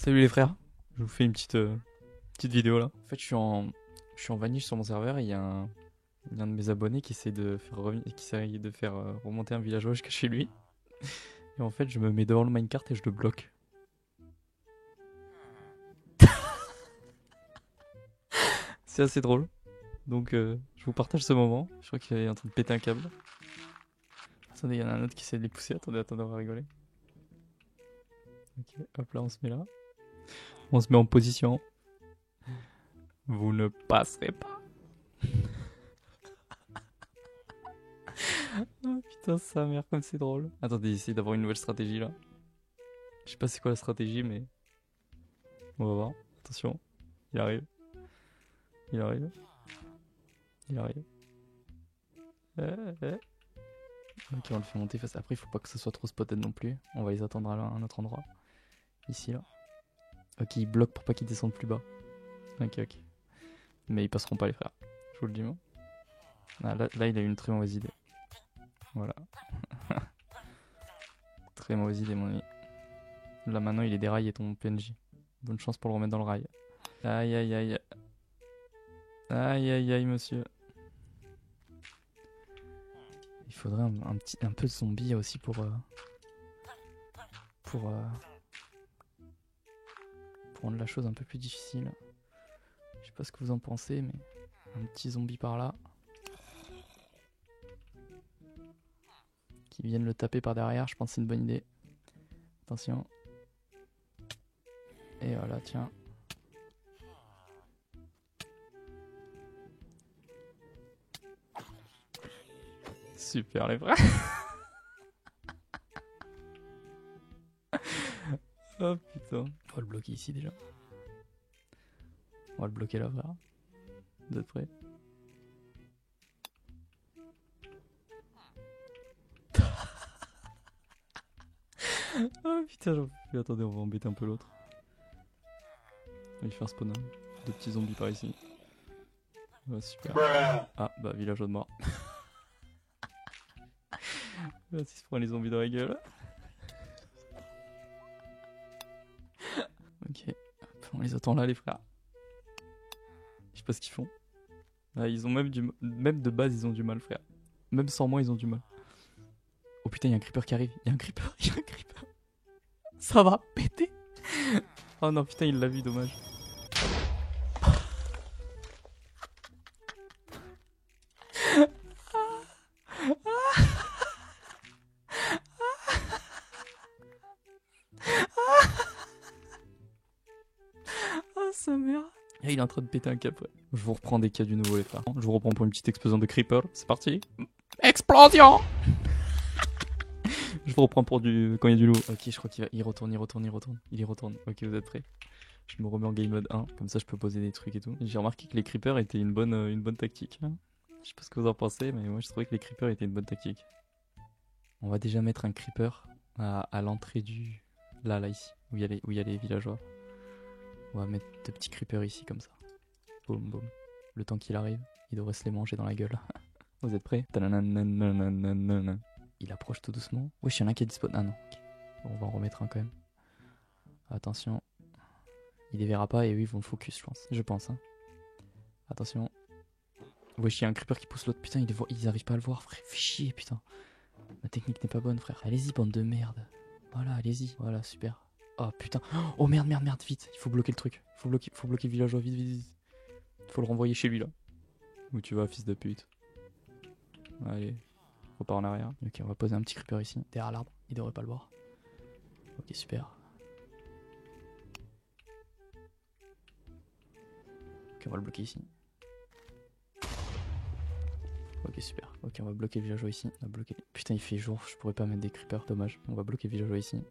Salut les frères, je vous fais une petite vidéo là. En fait, je suis en vanish sur mon serveur et il y a un de mes abonnés qui essaie de faire remonter un villageois jusqu'à chez lui. Et en fait, je me mets devant le minecart et je le bloque. C'est assez drôle. Donc, je vous partage ce moment. Je crois qu'il est en train de péter un câble. Attendez, il y en a un autre qui essaie de les pousser. Attendez, on va rigoler. Ok, hop là, on se met là. On se met en position. Vous ne passerez pas. Oh putain, sa mère, comme c'est drôle. Attendez, j'essaie d'avoir une nouvelle stratégie là. Je sais pas c'est quoi la stratégie, mais on va voir. Attention, il arrive. Il arrive. Il arrive. Eh. Ok, on le fait monter face. Après, il faut pas que ça soit trop spotted non plus. On va les attendre à un autre endroit. Ici, là. Ok, ils bloquent pour pas qu'ils descendent plus bas. Ok. Mais ils passeront pas, les frères. Je vous le dis, moi. Ah, là, il a eu une très mauvaise idée. Voilà. Très mauvaise idée, mon ami. Là, maintenant, il est déraillé, ton PNJ. Bonne chance pour le remettre dans le rail. Aïe, aïe, aïe. Aïe, aïe, aïe, monsieur. Il faudrait un peu de zombie aussi pour rendre la chose un peu plus difficile. Je sais pas ce que vous en pensez, mais un petit zombie par là. Qui viennent le taper par derrière, je pense que c'est une bonne idée. Attention. Et voilà, tiens. Super les frères. Oh putain. On va le bloquer ici déjà. On va le bloquer là, frère. Vous êtes prêts? Oh putain, j'en peux plus. Attendez, on va embêter un peu l'autre. On va lui faire spawn deux petits zombies par ici. Ouais, super. Ah, bah, villageois de mort. Vas-y, se prend les zombies dans la gueule. Ok, on les attend là, les frères. Je sais pas ce qu'ils font. Ah, ils ont même de base, ils ont du mal, frère. Même sans moi, ils ont du mal. Oh putain, il y a un creeper qui arrive. Il y a un creeper. Ça va péter. Oh non, putain, il l'a vu, dommage. Oh sa mère. Et il est en train de péter un cap, ouais. Je vous reprends dès qu'il y a du nouveau, les frères. Je vous reprends pour une petite explosion de creeper. C'est parti. Explosion. Je vous reprends pour quand il y a du loup. Ok, je crois il retourne. Il y retourne. Ok, vous êtes prêts? Je me remets en game mode 1, comme ça je peux poser des trucs et tout. J'ai remarqué que les creepers étaient une bonne tactique. Hein. Je sais pas ce que vous en pensez, mais moi je trouvais que les creepers étaient une bonne tactique. On va déjà mettre un creeper à l'entrée du... Là, ici, où il y a les villageois. On va mettre deux petits creepers ici, comme ça. Boum, boum. Le temps qu'il arrive, il devrait se les manger dans la gueule. Vous êtes prêts? Il approche tout doucement. Wesh, il y en a un qui est disponible. Ah non, ok. Bon, on va en remettre un quand même. Attention. Il les verra pas et eux ils vont le focus, je pense. Hein. Attention. Wesh, il y a un creeper qui pousse l'autre. Putain, ils arrivent pas à le voir, frère. Fais chier, putain. Ma technique n'est pas bonne, frère. Allez-y, bande de merde. Voilà, allez-y. Voilà, super. Oh putain. Oh merde, vite. Il faut bloquer le truc. Faut bloquer le villageois, vite. Faut le renvoyer chez lui là. Où tu vas, fils de pute? Allez. Repars en arrière. Ok, on va poser un petit creeper ici, derrière l'arbre. Il devrait pas le voir. Ok, super. Ok, on va le bloquer ici. Ok, super. Ok, on va bloquer le villageois ici. On va bloquer... Putain, il fait jour, je pourrais pas mettre des creepers, dommage. On va bloquer le villageois ici.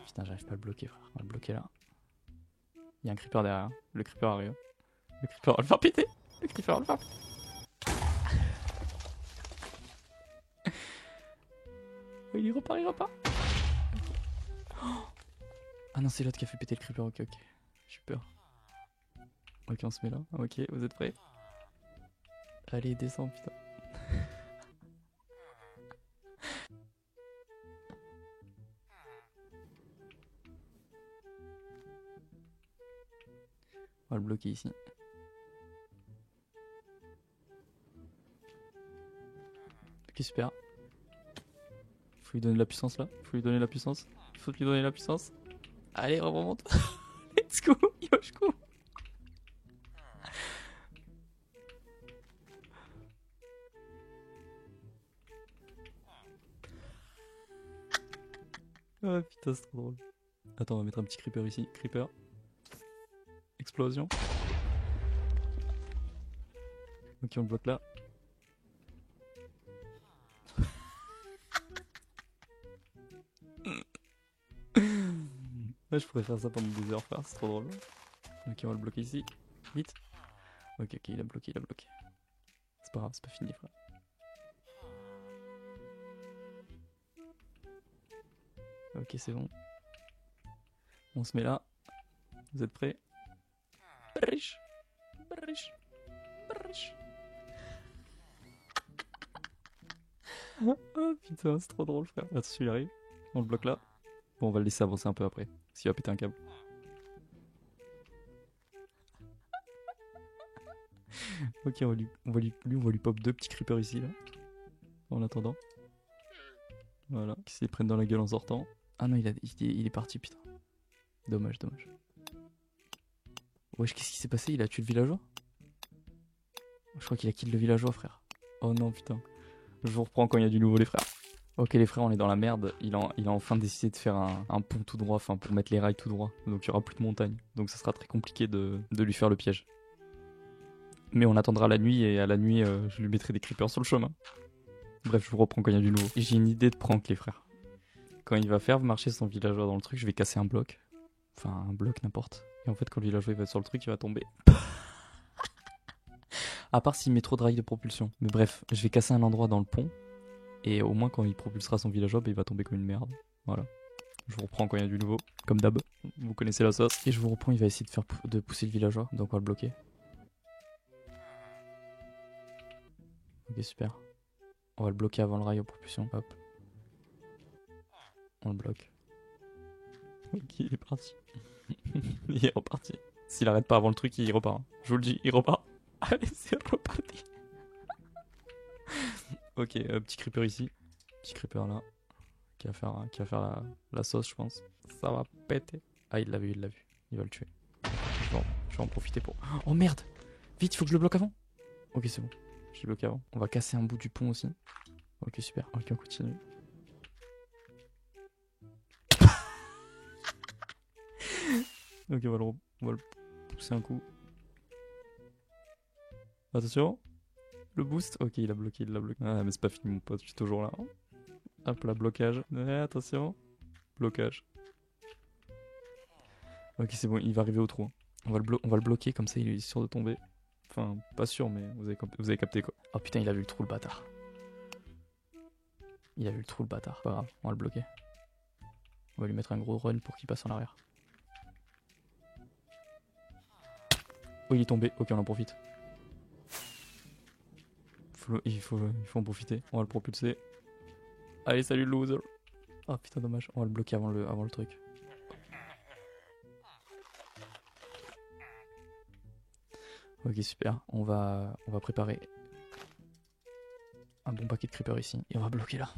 Putain, j'arrive pas à le bloquer, frère. On va le bloquer là. Il y a un creeper derrière. Le creeper arrive. Le creeper va le faire péter. Le creeper va le faire péter. Oh, il repart. Oh. Ah non, c'est l'autre qui a fait péter le creeper. Ok. J'ai peur. Ok, on se met là. Ok, vous êtes prêts? Allez, descends, putain. On va le bloquer ici. Ok, super. Faut lui donner de la puissance là. Faut lui donner de la puissance. Faut lui donner de la puissance. Allez, remonte. Let's go, Yoshko. Ah putain, c'est trop drôle. Attends, on va mettre un petit creeper ici. Creeper. Explosion. Ok, on le bloque là. Ouais, je pourrais faire ça pendant des heures, frère, c'est trop drôle. Ok, on va le bloquer ici. Vite. Ok, il a bloqué, il a bloqué. C'est pas grave, c'est pas fini, frère. Ok, c'est bon. On se met là. Vous êtes prêts? Briche. Briche. Briche. Oh putain, c'est trop drôle, frère. Attention, il arrive. On le bloque là. Bon, on va le laisser avancer un peu après. S'il va péter un câble. Ok, on va lui pop 2 petits creepers ici, là. En attendant. Voilà. Qui s'y prennent dans la gueule en sortant. Ah non, il est parti, putain. Dommage, dommage. Wesh, qu'est-ce qui s'est passé? Il a tué le villageois? Je crois qu'il a kill le villageois, frère. Oh non, putain. Je vous reprends quand il y a du nouveau, les frères. Ok, les frères, on est dans la merde. Il a enfin décidé de faire un pont tout droit, enfin, pour mettre les rails tout droit. Donc il y aura plus de montagne. Donc ça sera très compliqué de lui faire le piège. Mais on attendra la nuit, et à la nuit, je lui mettrai des creepers sur le chemin. Bref, je vous reprends quand il y a du nouveau. J'ai une idée de prank, les frères. Quand il va faire marcher son villageois dans le truc, je vais casser un bloc. Enfin, un bloc, n'importe. Et en fait, quand le villageois il va être sur le truc, il va tomber. À part s'il met trop de rails de propulsion. Mais bref, je vais casser un endroit dans le pont. Et au moins, quand il propulsera son villageois, bah, il va tomber comme une merde. Voilà. Je vous reprends quand il y a du nouveau. Comme d'hab. Vous connaissez la sauce. Et je vous reprends, il va essayer de pousser le villageois. Donc on va le bloquer. Ok, super. On va le bloquer avant le rail de propulsion. Hop. On le bloque. Ok, il est parti. Il est reparti. S'il arrête pas avant le truc, il repart. Je vous le dis, il repart. Allez, c'est reparti. Ok, petit creeper ici. Petit creeper là. Qui va faire la sauce, je pense. Ça va péter. Ah, il l'a vu, il l'a vu. Il va le tuer. Je vais en profiter pour... Oh merde! Vite, il faut que je le bloque avant. Ok, c'est bon. Je l'ai bloqué avant. On va casser un bout du pont aussi. Ok, super. Ok, on continue. Ok, on va le pousser un coup. Attention. Le boost. Ok, il a bloqué, il l'a bloqué. Ah, mais c'est pas fini, mon pote. Je suis toujours là. Hop là, blocage. Attention. Blocage. Ok, c'est bon, il va arriver au trou. On va le bloquer, comme ça il est sûr de tomber. Enfin, pas sûr, mais vous avez capté quoi. Oh putain, il a vu le trou, le bâtard. Il a vu le trou, le bâtard. Pas grave, on va le bloquer. On va lui mettre un gros run pour qu'il passe en arrière. Oh, il est tombé. Ok, on en profite. Il faut en profiter. On va le propulser. Allez, salut le loser. Oh putain, dommage. On va le bloquer avant le truc. Ok, super. On va préparer un bon paquet de creepers ici. Et on va bloquer là.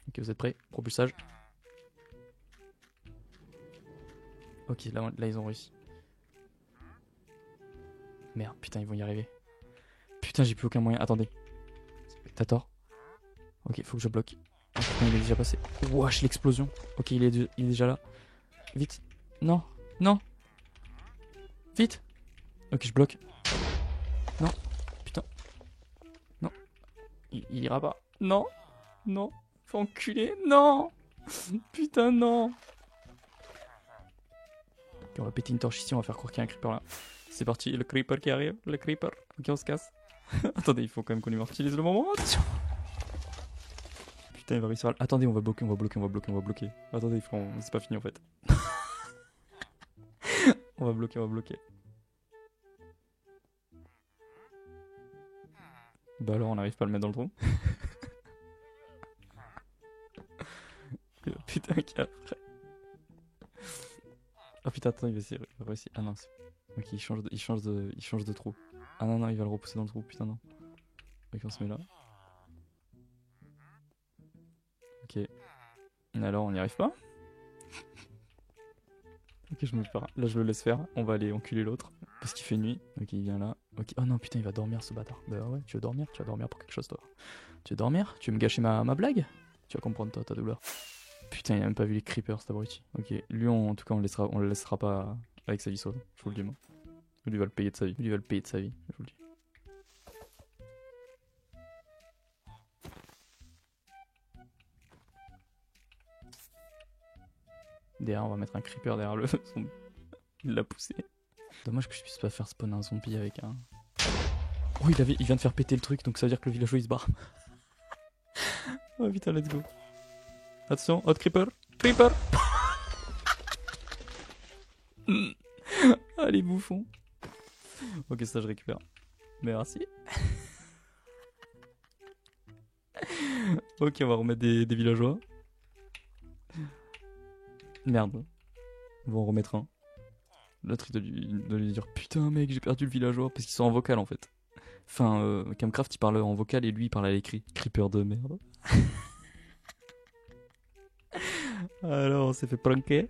Ok, vous êtes prêts? Propulsage. Ok, là ils ont réussi. Merde, putain, ils vont y arriver. Putain, j'ai plus aucun moyen. Attendez. Spectator. Ok, faut que je bloque. Oh, putain, il est déjà passé. Wesh, l'explosion. Ok, il est déjà là. Vite. Non. Non. Vite. Ok, je bloque. Non. Putain. Non. Il ira pas. Non. Non. Faut enculer. Non. Putain, non. Ok, on va péter une torche ici. On va faire croire qu'il y a un creeper là. C'est parti. Le creeper qui arrive. Le creeper. Ok, on se casse. Attendez, il faut quand même qu'on immortalise le moment. Attention. Putain, il va réussir à... Attendez, on va bloquer. Attendez, c'est pas fini en fait. On va bloquer. Bah alors, on n'arrive pas à le mettre dans le trou. Putain, quel frère. Oh putain, attends, il va essayer. Il va réussir. Ah non, c'est... Ok, il change de trou. Ah non, non, il va le repousser dans le trou. Putain, non. Ok, on se met là. Ok. Et alors, on n'y arrive pas? Ok, je me pars. Là, je le laisse faire. On va aller enculer l'autre. Parce qu'il fait nuit. Ok, il vient là. Ok. Oh non, putain, il va dormir ce bâtard. Bah ouais, tu veux dormir? Tu vas dormir pour quelque chose, toi. Tu veux dormir? Tu veux me gâcher ma blague? Tu vas comprendre, toi, ta douleur. Putain, il a même pas vu les creepers, cet abruti. Ok, lui, en tout cas, on le laissera pas avec sa vie sauve. Je vous le dis, moi. Lui va le payer de sa vie. Lui va le payer de sa vie, je vous le dis. Derrière, on va mettre un creeper derrière le zombie. Il l'a poussé. Dommage que je puisse pas faire spawn un zombie avec un... Oh, il vient de faire péter le truc, donc ça veut dire que le villageois il se barre. Oh putain, let's go. Attention, hot creeper. Creeper. Allez, bouffon. Ok, ça je récupère. Merci. Ok, on va remettre des villageois. Merde. On va en remettre un. L'autre il doit lui dire putain mec, j'ai perdu le villageois parce qu'ils sont en vocal en fait. Enfin, Camcraft il parle en vocal et lui il parle à l'écrit. Creeper de merde. Alors on s'est fait pranker.